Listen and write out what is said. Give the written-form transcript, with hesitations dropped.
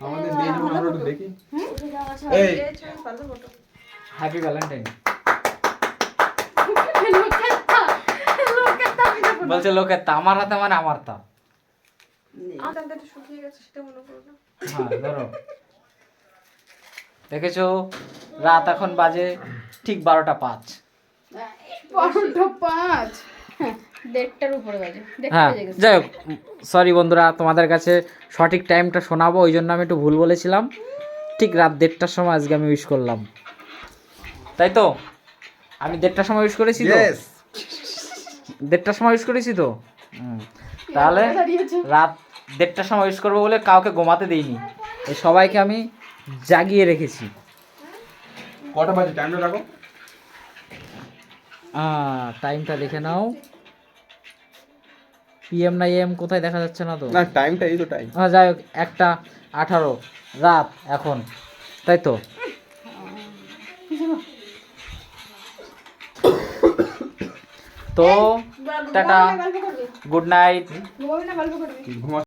আমাদের নেই যখন আমরা একটু দেখি। এই হ্যাপি ভ্যালেন্টাইন বলছে লোকের তা, আমার হাতে মানে আমার তা। হ্যাঁ ধরো, দেখেছো রাত এখন বাজে ঠিক 12:05। 12:05 দেড়টার উপরে বাজে। হ্যাঁ যাই হোক, সরি বন্ধুরা, তোমাদের কাছে সঠিক টাইমটা শোনাবো, ওই জন্য আমি একটু ভুল বলেছিলাম। ঠিক রাত 1:30টার সময় আজকে আমি উইশ করলাম, তাই তো? আমি 1:30টার সময় উইশ করেছি তো? 1:30টার সময় উইশ করেছি তো? তাহলে রাত 1:30টার সময় উইশ করবো বলে কাউকে ঘুমাতে দিইনি, এই সবাইকে আমি জাগিয়ে রেখেছি। কটা বাজে টাইমটা রাখো? টাইমটা লিখে নাও। পিএম না এম কোথায় দেখা যাচ্ছে না তো? না টাইমটা এই তো টাইম। যাই হোক, 1:18 রাত এখন, তাই তো? তো টাটা, গুড নাইট। ঘুমা